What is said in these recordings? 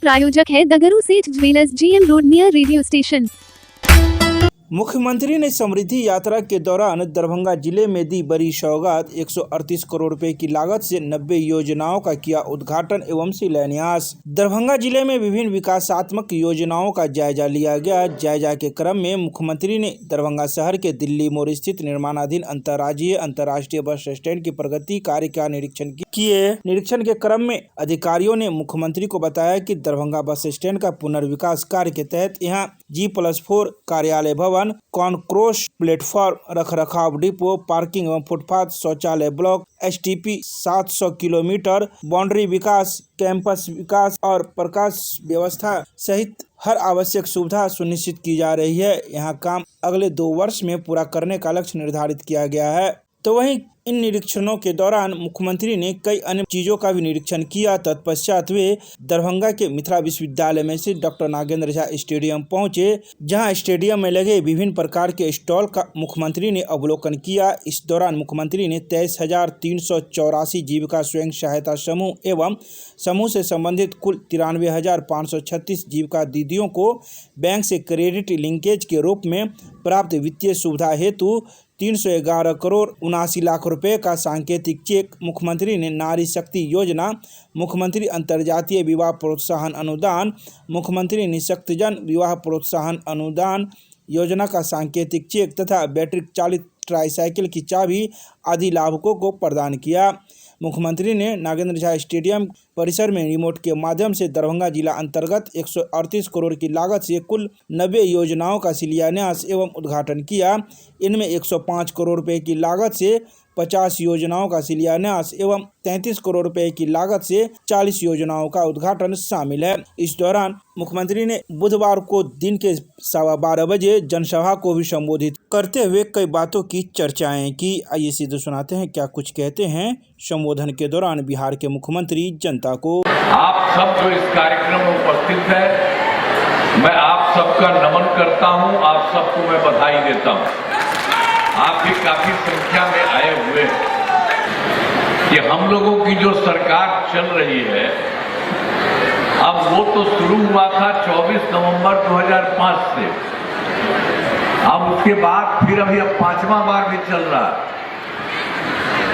प्रायोजक है दगरू सेठ jewellers, GM road near radio station. मुख्यमंत्री ने समृद्धि यात्रा के दौरान दरभंगा जिले में दी बड़ी सौगात। 138 करोड़ रुपए की लागत से 90 योजनाओं का किया उद्घाटन एवं शिलान्यास। दरभंगा जिले में विभिन्न विकासात्मक योजनाओं का जायजा लिया गया। जायजा के क्रम में मुख्यमंत्री ने दरभंगा शहर के दिल्ली मोड़ स्थित निर्माणाधीन अंतर्राष्ट्रीय बस स्टैंड की प्रगति कार्य का निरीक्षण किए। निरीक्षण के क्रम में अधिकारियों ने मुख्यमंत्री को बताया कि दरभंगा बस स्टैंड का पुनर्विकास कार्य के तहत यहाँ G+4 कार्यालय भवन, कॉन्क्रोच प्लेटफॉर्म, रखरखाव डिपो, पार्किंग एवं फुटपाथ, शौचालय ब्लॉक, STP 700 किलोमीटर, बाउंड्री विकास, कैंपस विकास और प्रकाश व्यवस्था सहित हर आवश्यक सुविधा सुनिश्चित की जा रही है। यहाँ काम अगले 2 वर्ष में पूरा करने का लक्ष्य निर्धारित किया गया है। तो वहीं इन निरीक्षणों के दौरान मुख्यमंत्री ने कई अन्य चीजों का भी निरीक्षण किया। तत्पश्चात वे दरभंगा के मिथिला विश्वविद्यालय में से डॉक्टर नागेंद्र झा स्टेडियम पहुंचे, जहां स्टेडियम में लगे विभिन्न प्रकार के स्टॉल का मुख्यमंत्री ने अवलोकन किया। इस दौरान मुख्यमंत्री ने 23,384 जीविका स्वयं सहायता समूह एवं समूह से संबंधित कुल 93,536 जीविका दीदियों को बैंक से क्रेडिट लिंकेज के रूप में प्राप्त वित्तीय सुविधा हेतु 311 करोड़ 79 लाख रुपए का सांकेतिक चेक। मुख्यमंत्री ने नारी शक्ति योजना, मुख्यमंत्री अंतर्जातीय विवाह प्रोत्साहन अनुदान, मुख्यमंत्री निःशक्तजन विवाह प्रोत्साहन अनुदान योजना का सांकेतिक चेक तथा बैटरी चालित ट्राईसाइकिल की चाबी आदि लाभुकों को प्रदान किया। मुख्यमंत्री ने नागेंद्र झा स्टेडियम परिसर में रिमोट के माध्यम से दरभंगा जिला अंतर्गत 138 करोड़ की लागत से कुल 90 योजनाओं का शिलान्यास एवं उद्घाटन किया। इनमें 105 करोड़ रुपए की लागत से 50 योजनाओं का शिलान्यास एवं 33 करोड़ रुपए की लागत से 40 योजनाओं का उद्घाटन शामिल है। इस दौरान मुख्यमंत्री ने बुधवार को दिन के 12:15 बजे जनसभा को भी संबोधित करते हुए कई बातों की चर्चाएं की। आइए सीधे सुनाते हैं क्या कुछ कहते हैं संबोधन के दौरान बिहार के मुख्यमंत्री जनता को। आप सब जो इस कार्यक्रम में उपस्थित है, मैं आप सबका नमन करता हूं, आप सबको मैं बधाई देता हूं। आप भी काफी संख्या में आए हुए हैं कि हम लोगों की जो सरकार चल रही है, अब वो तो शुरू हुआ था 24 नवंबर 2005 से, अब उसके बाद फिर अभी अब 5वां बार भी चल रहा है।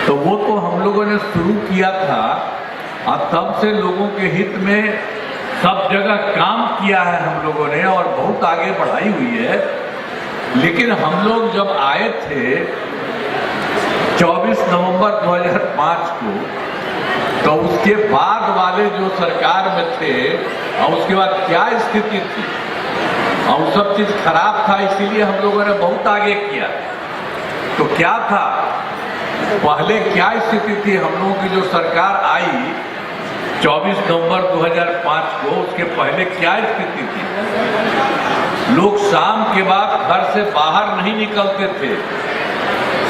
तो वो तो हम लोगों ने शुरू किया था और तब से लोगों के हित में सब जगह काम किया है हम लोगों ने और बहुत आगे बढ़ाई हुई है। लेकिन हम लोग जब आए थे 24 नवंबर 2005 को, तो उसके बाद वाले जो सरकार में थे और उसके बाद क्या स्थिति थी और सब चीज खराब था, इसीलिए हम लोगों ने बहुत आगे किया। तो क्या था पहले, क्या स्थिति थी हम लोगों की जो सरकार आई 24 नवंबर 2005 को, उसके पहले क्या स्थिति थी? लोग शाम के बाद घर से बाहर नहीं निकलते थे।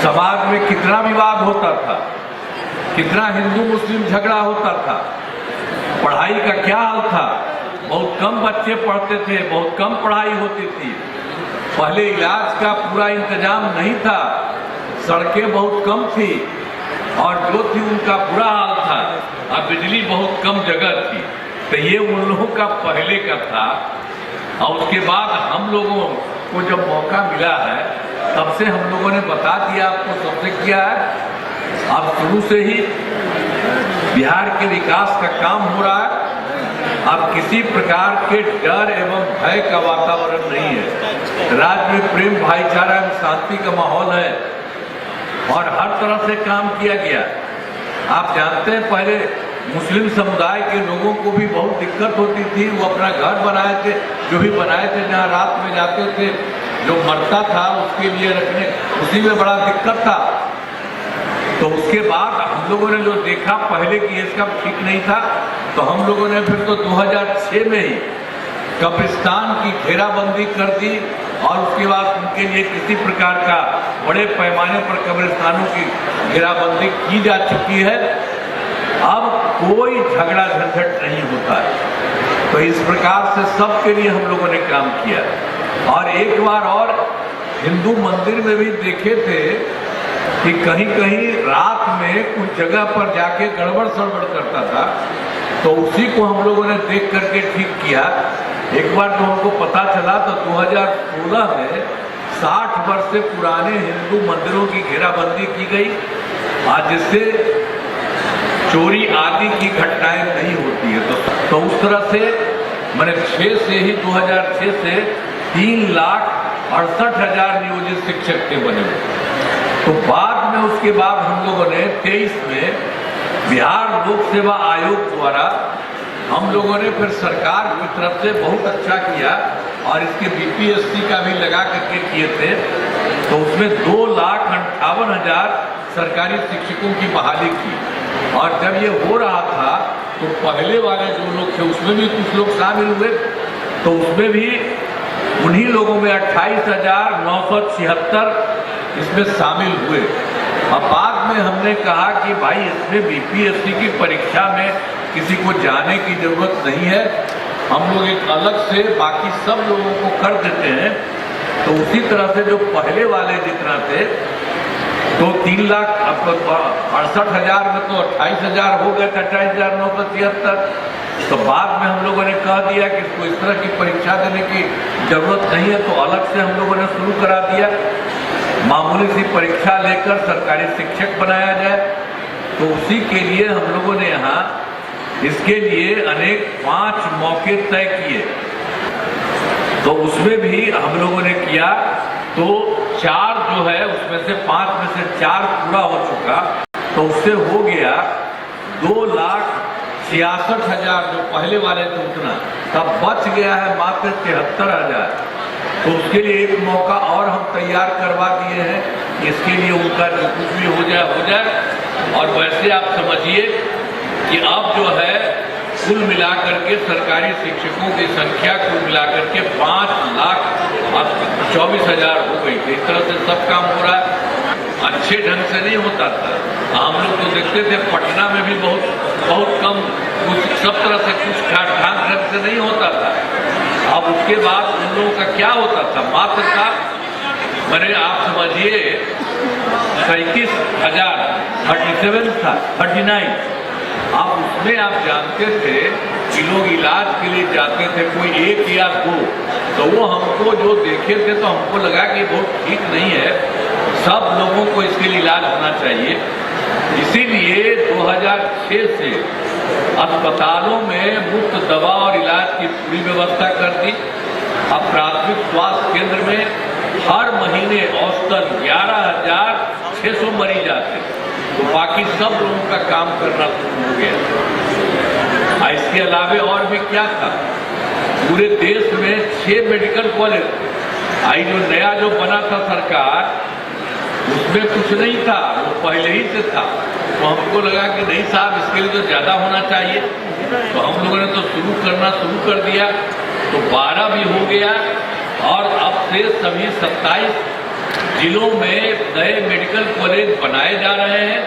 समाज में कितना विवाद होता था, कितना हिंदू मुस्लिम झगड़ा होता था, पढ़ाई का क्या हाल था, बहुत कम बच्चे पढ़ते थे, बहुत कम पढ़ाई होती थी। पहले इलाज का पूरा इंतजाम नहीं था, सड़कें बहुत कम थी और जो थी उनका बुरा हाल था और बिजली बहुत कम जगह थी। तो ये उन लोगों का पहले का था। और उसके बाद हम लोगों को जब मौका मिला है तब से हम लोगों ने बता दिया, आपको सबसे किया है। अब शुरू से ही बिहार के विकास का काम हो रहा है। अब किसी प्रकार के डर एवं भय का वातावरण नहीं है। राज्य में प्रेम, भाईचारा एवं शांति का माहौल है और हर तरह से काम किया गया। आप जानते हैं पहले मुस्लिम समुदाय के लोगों को भी बहुत दिक्कत होती थी। वो अपना घर बनाए थे, जो भी बनाए थे, जहाँ रात में जाते थे, जो मरता था उसके लिए रखने, उसी में बड़ा दिक्कत था। तो उसके बाद हम लोगों ने जो देखा पहले कि ये सब ठीक नहीं था, तो हम लोगों ने फिर तो 2006 में ही कब्रिस्तान की घेराबंदी कर दी और उसके बाद उनके लिए किसी प्रकार का बड़े पैमाने पर कब्रिस्तानों की घेराबंदी की जा चुकी है। अब कोई झगड़ा झंझट नहीं होता है। तो इस प्रकार से सबके लिए हम लोगों ने काम किया। और एक बार और हिंदू मंदिर में भी देखे थे कि कहीं कहीं रात में कुछ जगह पर जाके गड़बड़ सड़बड़ करता था, तो उसी को हम लोगों ने देख करके ठीक किया। एक बार तो हमको पता चला तो 2016 में 60 वर्ष से पुराने हिंदू मंदिरों की घेराबंदी की गई, आज जिससे चोरी आदि की घटनाएं नहीं होती है। तो उस तरह से मैंने 6 से ही 2006 से 3,68,000 नियोजित शिक्षक के बने हुए। तो बाद में उसके बाद हम लोगों ने 23 में बिहार लोक सेवा आयोग द्वारा हम लोगों ने फिर सरकार की तरफ से बहुत अच्छा किया और इसके बीपीएससी का भी लगा करके किए थे। तो उसमें 2,58,000 सरकारी शिक्षकों की बहाली की। और जब ये हो रहा था तो पहले वाले जो लोग थे उसमें भी कुछ लोग शामिल हुए, तो उसमें भी उन्हीं लोगों में 28,976 इसमें शामिल हुए। और बाद में हमने कहा कि भाई इसमें बीपीएससी की परीक्षा में किसी को जाने की जरूरत नहीं है, हम लोग एक अलग से बाकी सब लोगों को कर देते हैं। तो उसी तरह से जो पहले वाले जितना थे तो 3,68,000 में तो 28,000 हो गए, 28,976। तो बाद में हम लोगों ने कह दिया कि इसको इस तरह की परीक्षा देने की जरूरत नहीं है, तो अलग से हम लोगों ने शुरू करा दिया, मामूली सी परीक्षा लेकर सरकारी शिक्षक बनाया जाए। तो उसी के लिए हम लोगों ने यहाँ इसके लिए अनेक 5 मौके तय किए। तो उसमें भी हम लोगों ने किया, तो 4 जो है उसमें से 5 में से 4 पूरा हो चुका, तो उससे हो गया 2,66,000 जो पहले वाले थे उतना, तब बच गया है मात्र 73,000। तो उसके लिए एक मौका और हम तैयार करवा दिए हैं, इसके लिए उनका जो कुछ भी हो जाए। और वैसे आप समझिए कि अब जो है कुल मिलाकर के सरकारी शिक्षकों की संख्या कुल मिलाकर के 5,24,000 हो गई थी। इस तरह से सब काम हो रहा है, अच्छे ढंग से नहीं होता था। हम लोग तो देखते थे पटना में भी बहुत कम, कुछ सब तरह से कुछ ढंग से नहीं होता था। अब उसके बाद उन लोगों का क्या होता था, मात्र था मैंने आप समझिए 37,000, 37 था, 39। अब उसमें आप जानते थे कि लोग इलाज के लिए जाते थे, कोई 1 या 2, तो वो हमको जो देखे थे तो हमको लगा कि बहुत ठीक नहीं है, सब लोगों को इसके लिए इलाज होना चाहिए। इसीलिए 2006 से अस्पतालों में मुफ्त दवा और इलाज की पूरी व्यवस्था कर दी। अब प्राथमिक स्वास्थ्य केंद्र में हर महीने औसतन 11,600 मरीज आते, तो बाकी सब लोगों का काम करना शुरू हो गया। इसके अलावे और भी क्या था, पूरे देश में 6 मेडिकल कॉलेज, आई जो नया जो बना था सरकार उसमें कुछ नहीं था, वो पहले ही से था। तो हमको लगा कि नहीं साहब इसके लिए तो ज़्यादा होना चाहिए, तो हम लोगों ने तो शुरू कर दिया, तो 12 भी हो गया। और अब से सभी 27 जिलों में नए मेडिकल कॉलेज बनाए जा रहे हैं।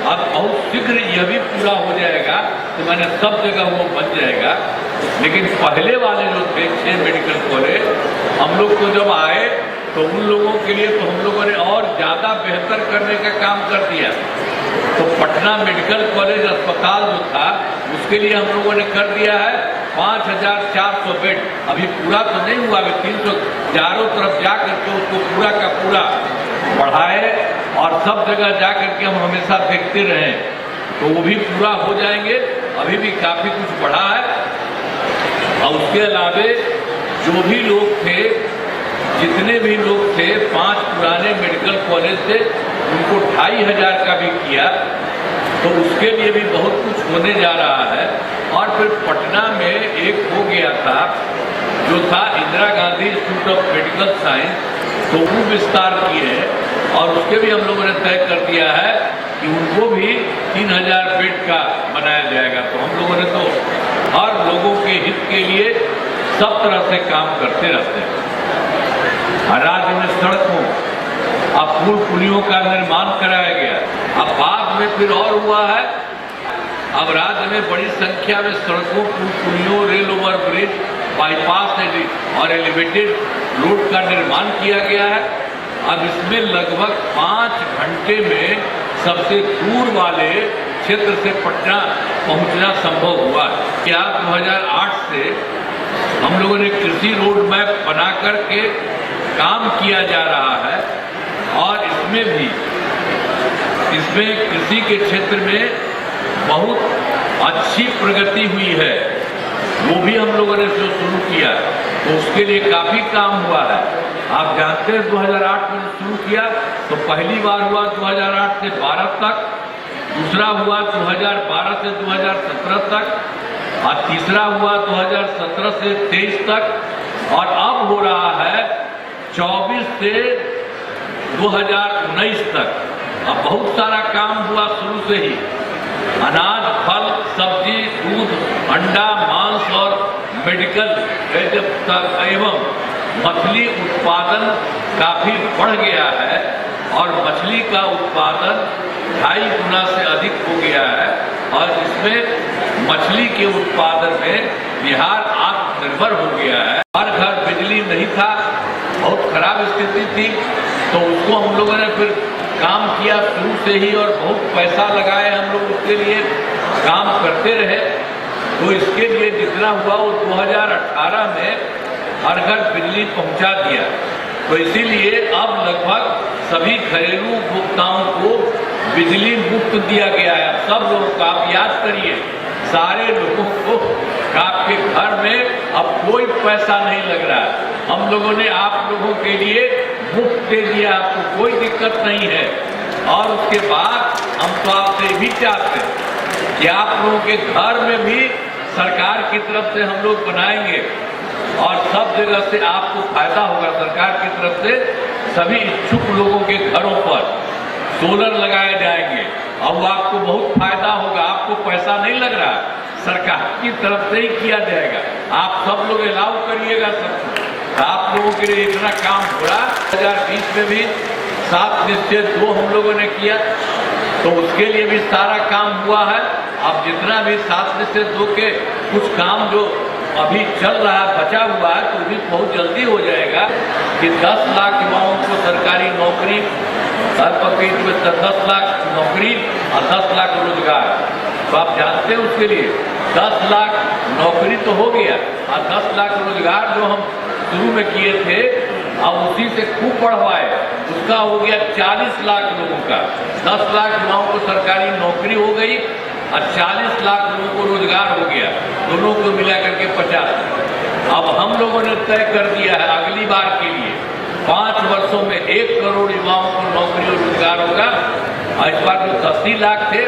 अब बहुत शीघ्र यह भी पूरा हो जाएगा, तो मैंने सब जगह वो बन जाएगा। लेकिन पहले वाले जो थे 6 मेडिकल कॉलेज, हम लोग को जब आए तो उन लोगों के लिए तो हम लोगों ने और ज़्यादा बेहतर करने का काम कर दिया। तो पटना मेडिकल कॉलेज अस्पताल जो था उसके लिए हम लोगों ने कर दिया है 5,400 बेड। अभी पूरा तो नहीं हुआ, अभी 300 चारों तरफ जा करके उसको पूरा का पूरा बढ़ाए और सब जगह जा करके हम हमेशा देखते रहें, तो वो भी पूरा हो जाएंगे। अभी भी काफ़ी कुछ बढ़ा है। और उसके अलावे जो भी लोग थे, जितने भी लोग थे, 5 पुराने मेडिकल कॉलेज थे, उनको 2,500 का भी किया। तो उसके लिए भी बहुत कुछ होने जा रहा है। और फिर पटना में एक हो गया था जो था Indira Gandhi institute of medical science, तो वो विस्तार किए हैं और उसके भी हम लोगों ने तय कर दिया है कि उनको भी 3,000 बेड का बनाया जाएगा। तो हम लोगों ने तो हर लोगों के हित के लिए सब तरह से काम करते रहते हैं। राज्य में सड़कों, अब पुल पुलियों का निर्माण कराया गया। अब बाद में फिर और हुआ है, अब राज्य में बड़ी संख्या में सड़कों, पुल पुलियों, रेल ओवर ब्रिज, बाईपास और एलिवेटेड रोड का निर्माण किया गया है। अब इसमें लगभग 5 घंटे में सबसे दूर वाले क्षेत्र से पटना पहुंचना संभव हुआ है। क्या 2008 से हम लोगों ने कृषि रोड मैप बना करके काम किया जा रहा है और इसमें कृषि के क्षेत्र में बहुत अच्छी प्रगति हुई है। वो भी हम लोगों ने जो शुरू किया तो उसके लिए काफ़ी काम हुआ है। आप जानते हैं 2008 में शुरू किया तो पहली बार हुआ 2008 से 12 तक, दूसरा हुआ 2012 से 2017 तक और तीसरा हुआ 2017 से 23 तक और अब हो रहा है 24 से 2019 तक। अब बहुत सारा काम हुआ शुरू से ही। अनाज, फल, सब्जी, दूध, अंडा, मांस और मेडिकल एवं मछली उत्पादन काफी बढ़ गया है और मछली का उत्पादन 2.5 गुना से अधिक हो गया है और इसमें मछली के उत्पादन में बिहार आत्मनिर्भर हो गया है। हर घर बिजली नहीं था, बहुत खराब स्थिति थी, तो उसको हम लोगों ने फिर काम किया शुरू से ही और बहुत पैसा लगाए हम लोग उसके लिए काम करते रहे। तो इसके लिए जितना हुआ वो 2018 में हर घर बिजली पहुंचा दिया। तो इसीलिए अब लगभग सभी घरेलू उपभोक्ताओं को बिजली मुफ्त दिया गया है। सब लोगों को आप याद करिए, सारे लोगों को आपके घर में अब कोई पैसा नहीं लग रहा है। हम लोगों ने आप लोगों के लिए मुफ्त दे दिया, आपको कोई दिक्कत नहीं है। और उसके बाद हम तो आपसे भी चाहते हैं कि आप लोगों के घर में भी सरकार की तरफ से हम लोग बनाएंगे और सब जगह से आपको फायदा होगा। सरकार की तरफ से सभी इच्छुक लोगों के घरों पर सोलर लगाए जाएंगे और वो आपको बहुत फायदा होगा। आपको पैसा नहीं लग रहा, सरकार की तरफ से ही किया जाएगा। आप सब लोग अलाउ करिएगा सबको। आप लोगों के लिए इतना काम हो रहा। 2020 में भी 7 निश्चय 2 हम लोगों ने किया तो उसके लिए भी सारा काम हुआ है। अब जितना भी 7 निश्चय 2 के कुछ काम जो अभी चल रहा है, बचा हुआ है, तो भी बहुत जल्दी हो जाएगा कि 10 लाख युवाओं को सरकारी नौकरी, हर पकेट में 10 लाख नौकरी और 10 लाख रोजगार। तो आप जानते हैं उसके लिए 10 लाख नौकरी तो हो गया और 10 लाख रोजगार जो हम शुरू में किए थे अब उसी से खूब बढ़वाए, उसका हो गया 40 लाख लोगों का। 10 लाख युवाओं को सरकारी नौकरी हो गई और 40 लाख लोगों को रोजगार हो गया, दोनों को मिला करके 50। अब हम लोगों ने तय कर दिया है अगली बार के लिए 5 वर्षों में 1 करोड़ युवाओं को नौकरी और रोजगार होगा। और इस बार जो 80 लाख थे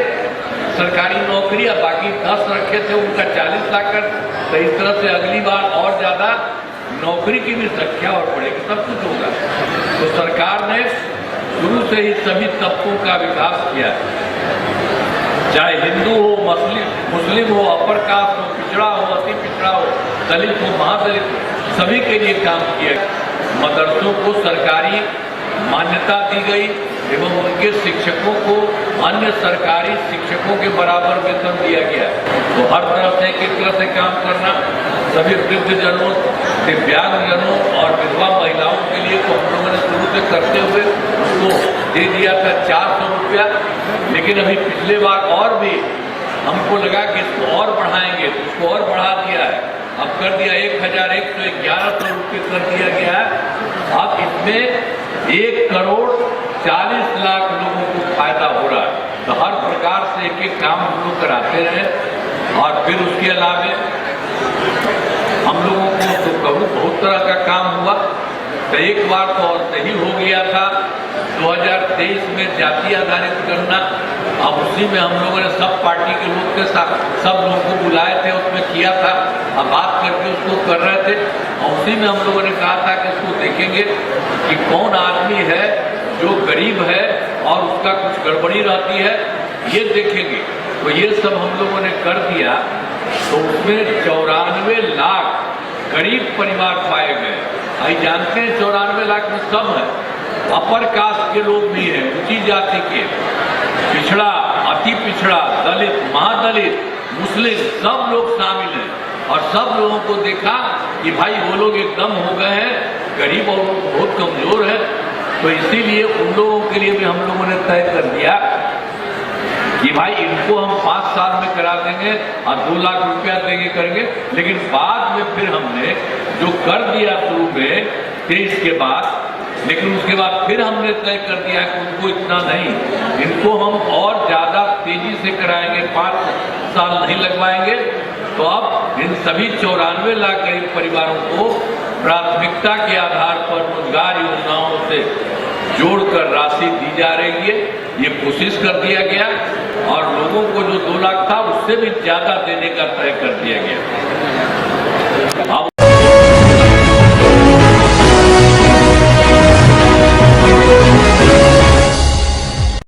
सरकारी नौकरी और बाकी 10 रखे थे उनका 40 लाख कर। तो इस तरह से अगली बार और ज़्यादा नौकरी की भी संख्या और बढ़ेगी, सब कुछ होगा। तो सरकार ने शुरू से ही सभी तबकों का विकास किया है, चाहे हिंदू हो, मुस्लिम हो, अपर कास्ट हो, पिछड़ा हो, अति पिछड़ा हो, दलित हो, महादलित हो, सभी के लिए काम किया। मदरसों को सरकारी मान्यता दी गई एवं उनके शिक्षकों को अन्य सरकारी शिक्षकों के बराबर वेतन दिया गया। तो हर तरह से एक तरह से काम करना, सभी वृद्धजनों, दिव्यांगजनों और विधवा महिलाओं के लिए तो हम लोगों ने शुरू से करते हुए उसको दे दिया था 400 रुपया। लेकिन अभी पिछले बार और भी हमको लगा कि इसको और बढ़ाएंगे तो उसको और बढ़ा दिया है। अब कर दिया 1111 रुपये कर दिया गया है। अब इसमें 1 करोड़ 40 लाख लोगों को फायदा हो रहा है। तो हर प्रकार से एक काम हम लोग कराते रहे और फिर उसके अलावा हम लोगों को तो बहुत तरह का काम हुआ। तो एक बार तो और सही हो गया था 2023 में जाति आधारित गणना। अब उसी में हम लोगों ने सब पार्टी के लोग के साथ सब लोगों को बुलाए थे, उसमें किया था, अब बात करके उसको कर रहे थे और उसी में हम लोगों ने कहा था कि इसको देखेंगे कि कौन आदमी है जो गरीब है और उसका कुछ गड़बड़ी रहती है, ये देखेंगे। तो ये सब हम लोगों ने कर दिया। तो उसमें 94 लाख गरीब परिवार पाए गए। आई जानते हैं 94 लाख में सब है, अपर कास्ट के लोग भी हैं, ऊंची जाति के, पिछड़ा, अति पिछड़ा, दलित, महादलित, मुस्लिम, सब लोग शामिल हैं। और सब लोगों को देखा कि भाई वो लोग एकदम हो गए हैं, गरीब और बहुत कमजोर है। तो इसीलिए उन लोगों के लिए भी हम लोगों ने तय कर दिया कि भाई इनको हम 5 साल में करा देंगे और 2 लाख रुपया देंगे करेंगे, लेकिन बाद में फिर हमने जो कर दिया शुरू में 23 के बाद, लेकिन उसके बाद फिर हमने तय कर दिया कि उनको इतना नहीं, इनको हम और ज्यादा तेजी से कराएंगे, 5 साल नहीं लगवाएंगे। तो अब इन सभी 94 लाख गरीब परिवारों को प्राथमिकता के आधार पर रोजगार योजनाओं से जोड़कर राशि दी जा रही है। ये कोशिश कर दिया गया और लोगों को जो 2 लाख था उससे भी ज्यादा देने का तय कर दिया गया। अब